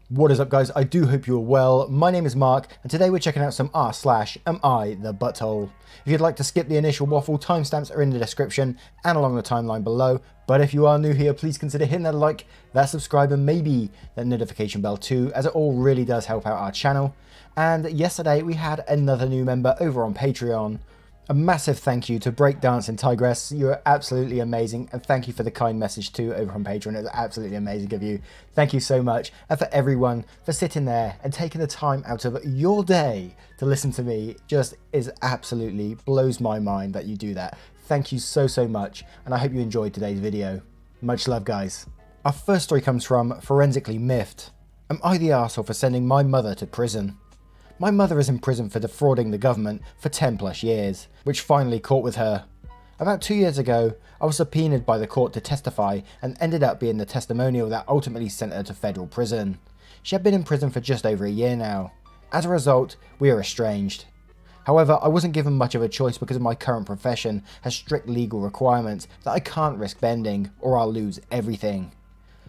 What is up, guys? I do hope you're well. My name is Mark, and today we're checking out some r/am I the butthole. If you'd like to skip the initial waffle, timestamps are in the description and along the timeline below. But if you are new here, please consider hitting that like, that subscribe, and maybe that notification bell too, as it all really does help out our channel. And yesterday we had another new member over on Patreon. A massive thank you to Breakdancing Tigress. You're absolutely amazing, and thank you for the kind message too over on Patreon. It was absolutely amazing of you. Thank you so much, and for everyone for sitting there and taking the time out of your day to listen to me. Just is absolutely blows my mind that you do that. Thank you so much, and I hope you enjoyed today's video. Much love, guys. Our first story comes from Forensically Miffed. Am I the arsehole for sending my mother to prison? My mother is in prison for defrauding the government for 10 plus years, which finally caught with her. About 2 years ago, I was subpoenaed by the court to testify and ended up being the testimonial that ultimately sent her to federal prison. She had been in prison for just over a year now. As a result, we are estranged. However, I wasn't given much of a choice because my current profession has strict legal requirements that I can't risk bending or I'll lose everything.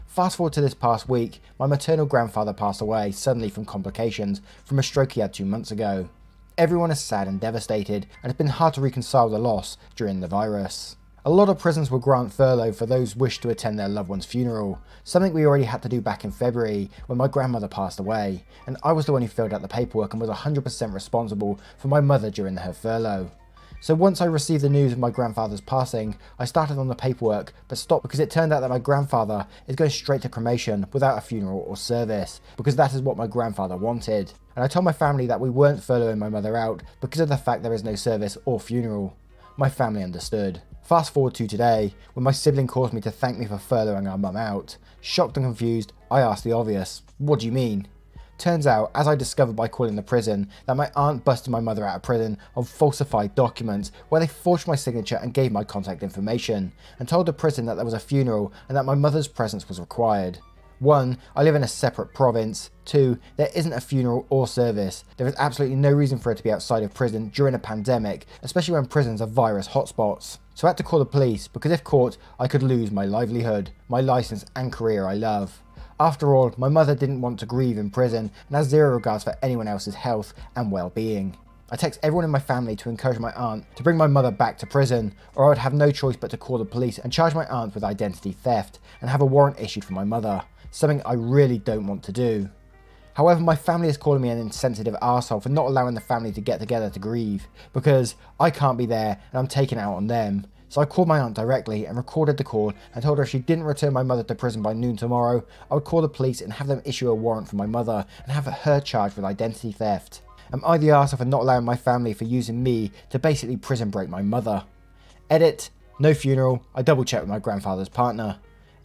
Fast forward to this past week, my maternal grandfather passed away suddenly from complications from a stroke he had 2 months ago. Everyone is sad and devastated, and it's been hard to reconcile the loss during the virus. A lot of prisons will grant furlough for those who wish to attend their loved one's funeral, something we already had to do back in February when my grandmother passed away, and I was the one who filled out the paperwork and was 100% responsible for my mother during her furlough. So once I received the news of my grandfather's passing, I started on the paperwork, but stopped because it turned out that my grandfather is going straight to cremation without a funeral or service, because that is what my grandfather wanted. And I told my family that we weren't furloughing my mother out because of the fact there is no service or funeral. My family understood. Fast forward to today, when my sibling calls me to thank me for furloughing our mum out. Shocked and confused, I asked the obvious, what do you mean? Turns out, as I discovered by calling the prison, that my aunt busted my mother out of prison on falsified documents where they forged my signature and gave my contact information, and told the prison that there was a funeral and that my mother's presence was required. 1. I live in a separate province. 2. There isn't a funeral or service. There is absolutely no reason for her to be outside of prison during a pandemic, especially when prisons are virus hotspots. So I had to call the police because if caught, I could lose my livelihood, my license and career I love. After all, my mother didn't want to grieve in prison and has zero regards for anyone else's health and well-being. I text everyone in my family to encourage my aunt to bring my mother back to prison, or I would have no choice but to call the police and charge my aunt with identity theft and have a warrant issued for my mother, something I really don't want to do. However, my family is calling me an insensitive arsehole for not allowing the family to get together to grieve, because I can't be there and I'm taking it out on them. So I called my aunt directly and recorded the call and told her if she didn't return my mother to prison by noon tomorrow, I would call the police and have them issue a warrant for my mother and have her charged with identity theft. Am I the arsehole for not allowing my family for using me to basically prison break my mother? Edit, no funeral, I double checked with my grandfather's partner.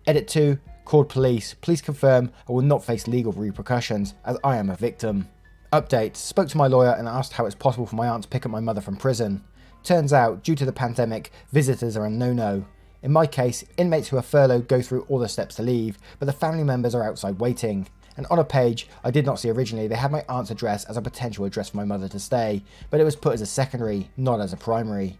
Edit 2, called police, please confirm I will not face legal repercussions as I am a victim. Update, spoke to my lawyer and asked how it's possible for my aunt to pick up my mother from prison. Turns out, due to the pandemic, visitors are a no-no. In my case, inmates who are furloughed go through all the steps to leave, but the family members are outside waiting. And on a page I did not see originally, they had my aunt's address as a potential address for my mother to stay, but it was put as a secondary, not as a primary.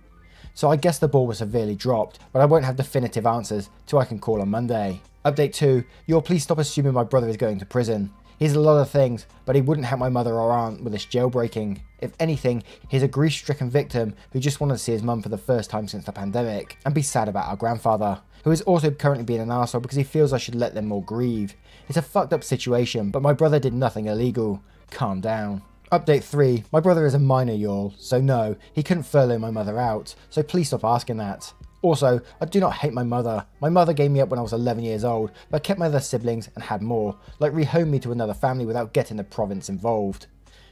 So I guess the ball was severely dropped, but I won't have definitive answers till I can call on Monday. Update 2, you'll please stop assuming my brother is going to prison. He's a lot of things, but he wouldn't help my mother or aunt with this jailbreaking. If anything, he's a grief-stricken victim who just wanted to see his mum for the first time since the pandemic, and be sad about our grandfather, who is also currently being an arsehole because he feels I should let them all grieve. It's a fucked up situation, but my brother did nothing illegal. Calm down. Update 3, my brother is a minor, y'all, so no, he couldn't furlough my mother out, so please stop asking that. Also, I do not hate my mother. My mother gave me up when I was 11 years old, but kept my other siblings and had more, like rehomed me to another family without getting the province involved.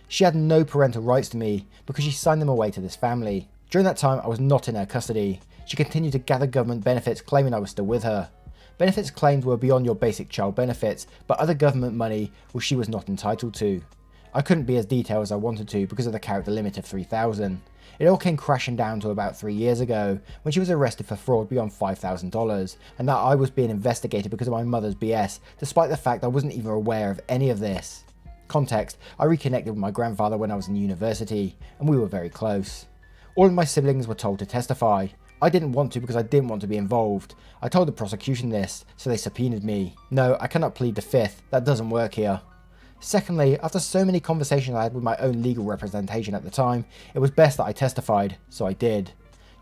She had no parental rights to me because she signed them away to this family. During that time, I was not in her custody. She continued to gather government benefits claiming I was still with her. Benefits claimed were beyond your basic child benefits, but other government money which she was not entitled to. I couldn't be as detailed as I wanted to because of the character limit of 3,000. It all came crashing down to about 3 years ago, when she was arrested for fraud beyond $5,000, and that I was being investigated because of my mother's BS, despite the fact I wasn't even aware of any of this. Context, I reconnected with my grandfather when I was in university, and we were very close. All of my siblings were told to testify. I didn't want to because I didn't want to be involved. I told the prosecution this, so they subpoenaed me. No, I cannot plead the fifth, that doesn't work here. Secondly, after so many conversations I had with my own legal representation at the time, it was best that I testified, so I did.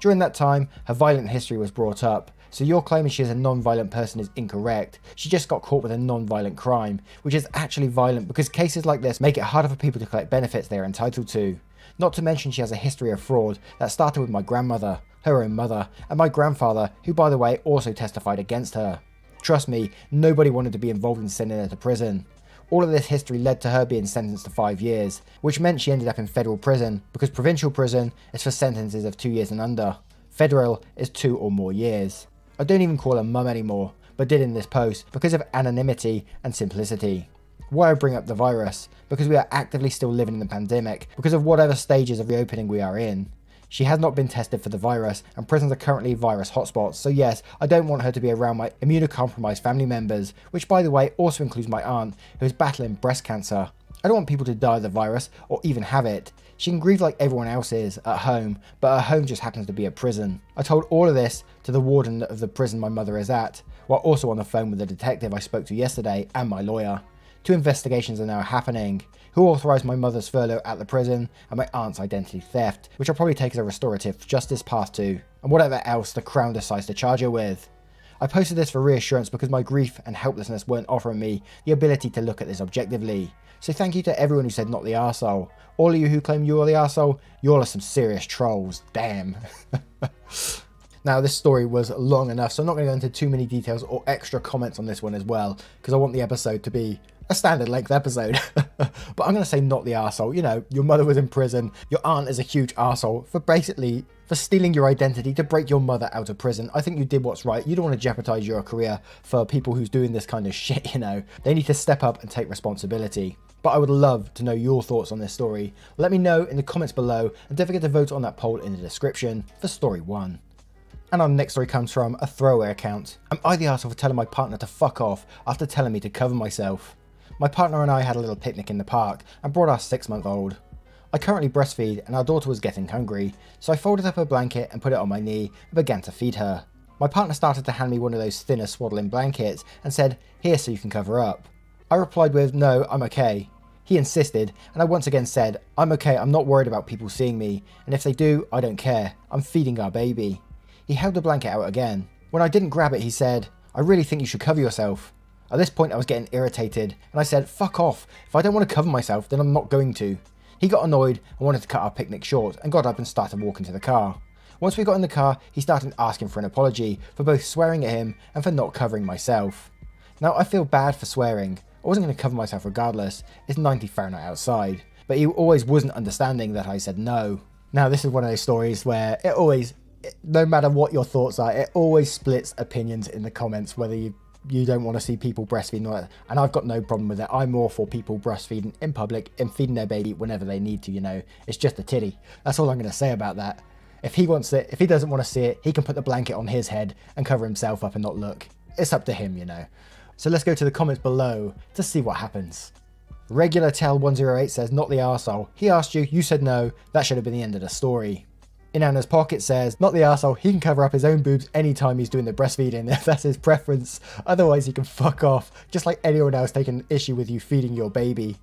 During that time, her violent history was brought up, so your claiming she is a non-violent person is incorrect. She just got caught with a non-violent crime, which is actually violent because cases like this make it harder for people to collect benefits they are entitled to. Not to mention she has a history of fraud that started with my grandmother, her own mother, and my grandfather, who by the way also testified against her. Trust me, nobody wanted to be involved in sending her to prison. All of this history led to her being sentenced to 5 years, which meant she ended up in federal prison, because provincial prison is for sentences of 2 years and under. Federal is 2 or more years. I don't even call her mum anymore, but did in this post because of anonymity and simplicity. Why I bring up the virus? Because we are actively still living in the pandemic, because of whatever stages of reopening we are in. She has not been tested for the virus, and prisons are currently virus hotspots, so yes, I don't want her to be around my immunocompromised family members, which by the way also includes my aunt, who is battling breast cancer. I don't want people to die of the virus, or even have it. She can grieve like everyone else is, at home, but her home just happens to be a prison. I told all of this to the warden of the prison my mother is at, while also on the phone with the detective I spoke to yesterday and my lawyer. 2 investigations are now happening. Who authorised my mother's furlough at the prison, and my aunt's identity theft, which I'll probably take as a restorative justice path to, and whatever else the Crown decides to charge her with. I posted this for reassurance because my grief and helplessness weren't offering me the ability to look at this objectively. So thank you to everyone who said not the arsehole. All of you who claim you are the arsehole, you all are some serious trolls. Damn. Now this story was long enough, so I'm not going to go into too many details or extra comments on this one as well, because I want the episode to be a standard length episode. But I'm going to say not the arsehole. You know, your mother was in prison, your aunt is a huge arsehole for stealing your identity to break your mother out of prison. I think you did what's right. You don't want to jeopardize your career for people who's doing this kind of shit, you know. They need to step up and take responsibility. But I would love to know your thoughts on this story. Let me know in the comments below, and don't forget to vote on that poll in the description for story 1. And our next story comes from a throwaway account. Am I the arsehole for telling my partner to fuck off after telling me to cover myself? My partner and I had a little picnic in the park and brought our 6-month-old. I currently breastfeed and our daughter was getting hungry, so I folded up her blanket and put it on my knee and began to feed her. My partner started to hand me one of those thinner swaddling blankets and said, "Here so you can cover up." I replied with, "No, I'm okay." He insisted, and I once again said, "I'm okay, I'm not worried about people seeing me, and if they do, I don't care. I'm feeding our baby." He held the blanket out again. When I didn't grab it, he said, "I really think you should cover yourself." At this point I was getting irritated, and I said, "Fuck off. If I don't want to cover myself, then I'm not going to." He got annoyed and wanted to cut our picnic short, and got up and started walking to the car. Once we got in the car, he started asking for an apology for both swearing at him and for not covering myself. Now I feel bad for swearing. I wasn't going to cover myself regardless. It's 90 Fahrenheit outside. But he always wasn't understanding that I said no. Now this is one of those stories where no matter what your thoughts are, it always splits opinions in the comments, whether you don't want to see people breastfeeding or that. And I've got no problem with it. I'm more for people breastfeeding in public and feeding their baby whenever they need to, you know. It's just a titty. That's all I'm going to say about that. If he wants it, if he doesn't want to see it, he can put the blanket on his head and cover himself up and not look. It's up to him, you know. So let's go to the comments below to see what happens. Regular Tell 108 says, "Not the arsehole. He asked you, you said no. That should have been the end of the story." In Anna's Pocket says, "Not the arsehole. He can cover up his own boobs anytime he's doing the breastfeeding if that's his preference. Otherwise he can fuck off, just like anyone else taking an issue with you feeding your baby."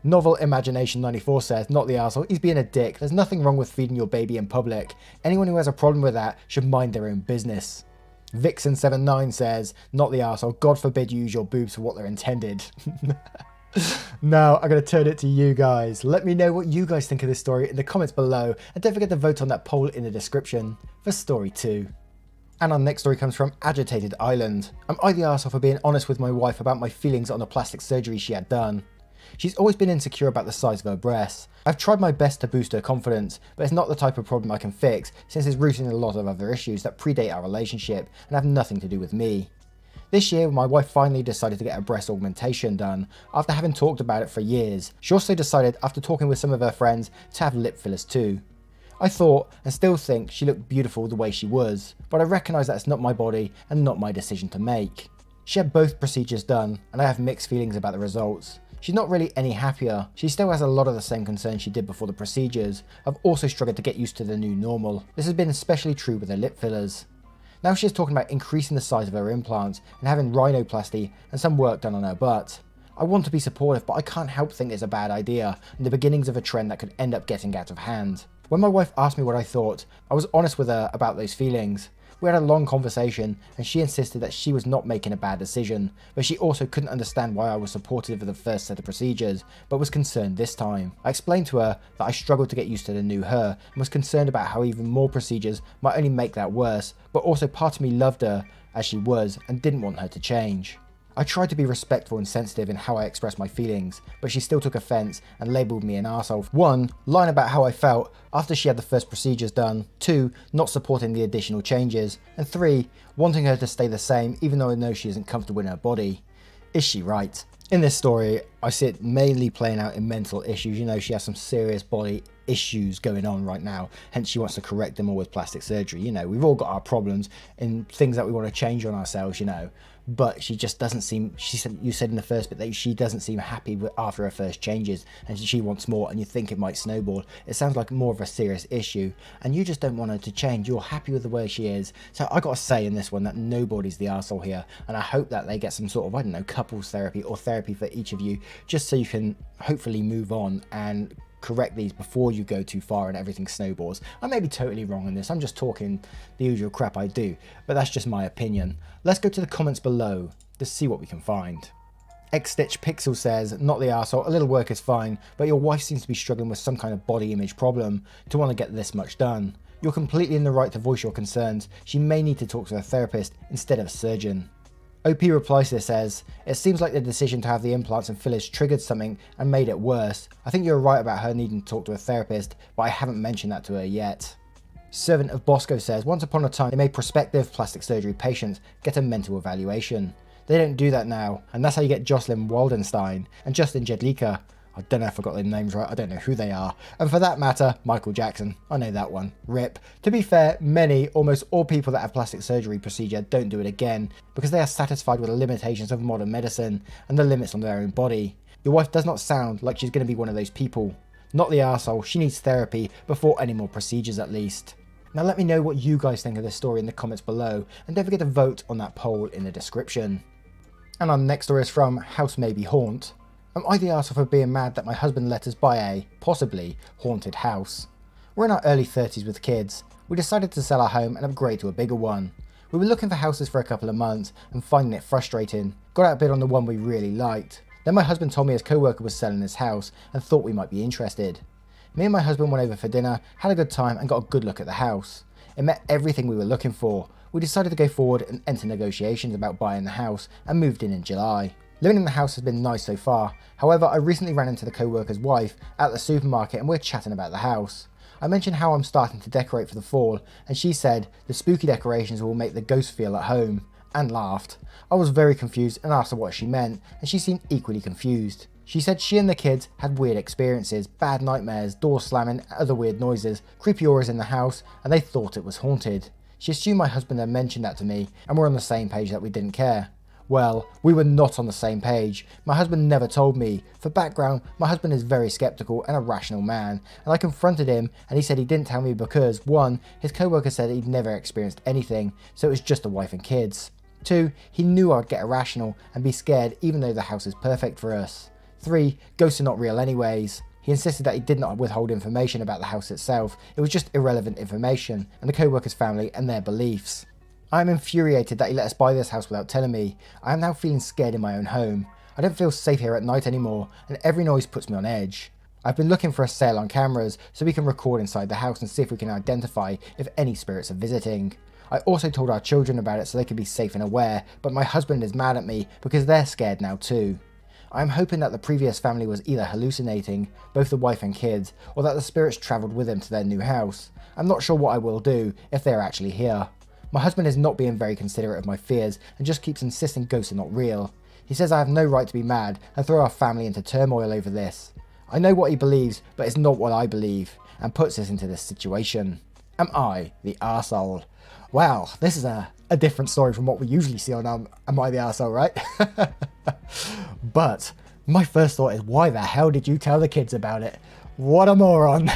Novel Imagination 94 says, "Not the arsehole. He's being a dick. There's nothing wrong with feeding your baby in public. Anyone who has a problem with that should mind their own business." Vixen79 says, "Not the arsehole. God forbid you use your boobs for what they're intended." Now I'm going to turn it to you guys. Let me know what you guys think of this story in the comments below, and don't forget to vote on that poll in the description for story 2. And our next story comes from Agitated Island. Am I the arsehole for being honest with my wife about my feelings on the plastic surgery she had done? She's always been insecure about the size of her breasts. I've tried my best to boost her confidence, but it's not the type of problem I can fix since it's rooted in a lot of other issues that predate our relationship and have nothing to do with me. This year, my wife finally decided to get a breast augmentation done after having talked about it for years. She also decided, after talking with some of her friends, to have lip fillers too. I thought, and still think, she looked beautiful the way she was, but I recognise that it's not my body and not my decision to make. She had both procedures done, and I have mixed feelings about the results. She's not really any happier. She still has a lot of the same concerns she did before the procedures. I've also struggled to get used to the new normal. This has been especially true with her lip fillers. Now she's talking about increasing the size of her implants and having rhinoplasty and some work done on her butt. I want to be supportive, but I can't help think it's a bad idea and the beginnings of a trend that could end up getting out of hand. When my wife asked me what I thought, I was honest with her about those feelings. We had a long conversation and she insisted that she was not making a bad decision, but she also couldn't understand why I was supportive of the first set of procedures, but was concerned this time. I explained to her that I struggled to get used to the new her and was concerned about how even more procedures might only make that worse, but also part of me loved her as she was and didn't want her to change. I tried to be respectful and sensitive in how I expressed my feelings, but she still took offence and labelled me an arsehole. 1. Lying about how I felt after she had the first procedures done. 2. Not supporting the additional changes. And 3. Wanting her to stay the same even though I know she isn't comfortable in her body. Is she right? In this story, I see it mainly playing out in mental issues. You know, she has some serious body issues going on right now, hence she wants to correct them all with plastic surgery. You know, we've all got our problems and things that we want to change on ourselves, you know, but she just doesn't seem, you said in the first bit that she doesn't seem happy with after her first changes and she wants more, and you think it might snowball. It sounds like more of a serious issue and you just don't want her to change. You're happy with the way she is. So I gotta say in this one that nobody's the arsehole here, and I hope that they get some sort of, I don't know, couples therapy or therapy for each of you, just so you can hopefully move on and correct these before you go too far and everything snowballs. I may be totally wrong on this, I'm just talking the usual crap I do, but that's just my opinion. Let's go to the comments below to see what we can find. Xstitch Pixel says, not the arsehole, a little work is fine, but your wife seems to be struggling with some kind of body image problem to want to get this much done. You're completely in the right to voice your concerns. She may need to talk to a therapist instead of a surgeon. OP replies to this says, it seems like the decision to have the implants and fillers triggered something and made it worse. I think you're right about her needing to talk to a therapist, but I haven't mentioned that to her yet. Servant of Bosco says, once upon a time they made prospective plastic surgery patients get a mental evaluation. They don't do that now, and that's how you get Jocelyn Waldenstein and Justin Jedlicka. I don't know if I got their names right, I don't know who they are. And for that matter, Michael Jackson. I know that one. RIP. To be fair, almost all people that have plastic surgery procedure don't do it again because they are satisfied with the limitations of modern medicine and the limits on their own body. Your wife does not sound like she's going to be one of those people. Not the arsehole, she needs therapy before any more procedures at least. Now let me know what you guys think of this story in the comments below, and don't forget to vote on that poll in the description. And our next story is from House Maybe Haunt. Am I the arsehole for being mad that my husband let us buy a, possibly, haunted house? We're in our early 30s with kids. We decided to sell our home and upgrade to a bigger one. We were looking for houses for a couple of months and finding it frustrating. Got outbid on the one we really liked. Then my husband told me his co-worker was selling his house and thought we might be interested. Me and my husband went over for dinner, had a good time and got a good look at the house. It met everything we were looking for. We decided to go forward and enter negotiations about buying the house and moved in July. Living in the house has been nice so far. However, I recently ran into the co-worker's wife at the supermarket and we're chatting about the house. I mentioned how I'm starting to decorate for the fall and she said the spooky decorations will make the ghost feel at home, and laughed. I was very confused and asked her what she meant, and she seemed equally confused. She said she and the kids had weird experiences, bad nightmares, doors slamming, other weird noises, creepy auras in the house, and they thought it was haunted. She assumed my husband had mentioned that to me and we're on the same page that we didn't care. Well, we were not on the same page. My husband never told me. For background, my husband is very skeptical and a rational man, and I confronted him and he said he didn't tell me because 1. His co-worker said he'd never experienced anything, so it was just a wife and kids. 2. He knew I'd get irrational and be scared even though the house is perfect for us. 3. Ghosts are not real anyways. He insisted that he did not withhold information about the house itself, it was just irrelevant information and the co-worker's family and their beliefs. I am infuriated that he let us buy this house without telling me. I am now feeling scared in my own home. I don't feel safe here at night anymore, and every noise puts me on edge. I've been looking for a sale on cameras so we can record inside the house and see if we can identify if any spirits are visiting. I also told our children about it so they could be safe and aware, but my husband is mad at me because they're scared now too. I am hoping that the previous family was either hallucinating, both the wife and kids, or that the spirits travelled with them to their new house. I'm not sure what I will do if they are actually here. My husband is not being very considerate of my fears and just keeps insisting ghosts are not real. He says I have no right to be mad and throw our family into turmoil over this. I know what he believes, but it's not what I believe, and puts us into this situation. Am I the arsehole? Wow, this is a different story from what we usually see on Am I the Arsehole, right? But my first thought is, why the hell did you tell the kids about it? What a moron.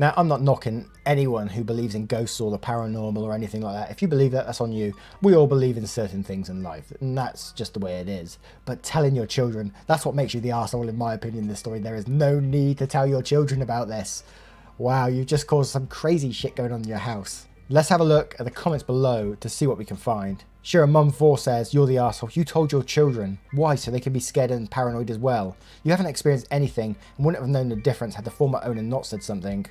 Now, I'm not knocking anyone who believes in ghosts or the paranormal or anything like that. If you believe that, that's on you. We all believe in certain things in life, and that's just the way it is. But telling your children, that's what makes you the arsehole, in my opinion, in this story. There is no need to tell your children about this. Wow, you've just caused some crazy shit going on in your house. Let's have a look at the comments below to see what we can find. Sure, Mum4 says, you're the arsehole. You told your children. Why? So they can be scared and paranoid as well. You haven't experienced anything and wouldn't have known the difference had the former owner not said something.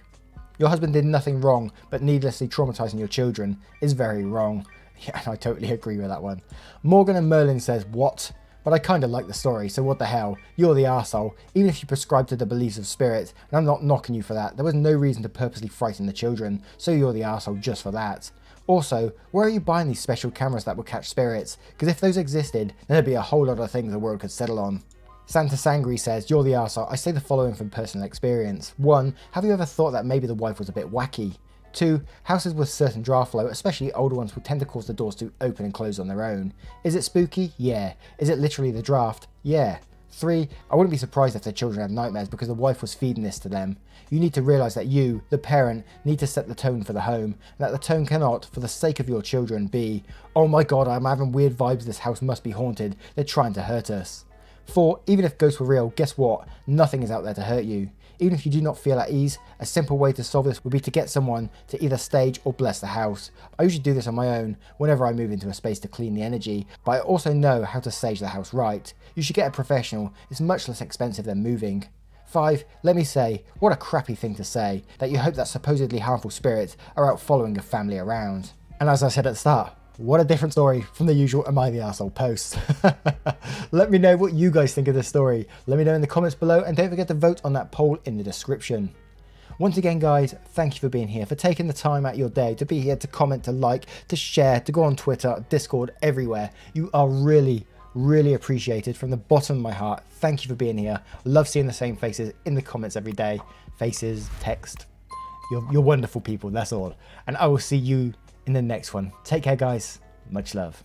Your husband did nothing wrong, but needlessly traumatizing your children is very wrong. Yeah, I totally agree with that one. Morgan and Merlin says, what? But I kind of like the story, so what the hell? You're the arsehole, even if you prescribe to the beliefs of spirits, and I'm not knocking you for that. There was no reason to purposely frighten the children, so you're the arsehole just for that. Also, where are you buying these special cameras that will catch spirits? Because if those existed, then there'd be a whole lot of things the world could settle on. Santa Sangri says, you're the arsehole. I say the following from personal experience. 1. Have you ever thought that maybe the wife was a bit wacky? 2. Houses with certain draft flow, especially older ones, will tend to cause the doors to open and close on their own. Is it spooky? Yeah. Is it literally the draft? Yeah. 3. I wouldn't be surprised if their children had nightmares because the wife was feeding this to them. You need to realise that you, the parent, need to set the tone for the home, and that the tone cannot, for the sake of your children, be, oh my god, I'm having weird vibes, this house must be haunted, they're trying to hurt us. 4. Even if ghosts were real, guess what? Nothing is out there to hurt you. Even if you do not feel at ease, a simple way to solve this would be to get someone to either stage or bless the house. I usually do this on my own whenever I move into a space to clean the energy, but I also know how to stage the house right. You should get a professional, it's much less expensive than moving. 5. Let me say, what a crappy thing to say, that you hope that supposedly harmful spirits are out following your family around. And as I said at the start, what a different story from the usual Am I the Arsehole posts. Let me know what you guys think of this story. Let me know in the comments below, and don't forget to vote on that poll in the description. Once again guys, thank you for being here, for taking the time out of your day to be here, to comment, to like, to share, to go on Twitter, Discord, everywhere. You are really appreciated from the bottom of my heart. Thank you for being here. I love seeing the same faces in the comments every day. Faces, text. You're wonderful people, that's all. And I will see you in the next one. Take care guys. Much love.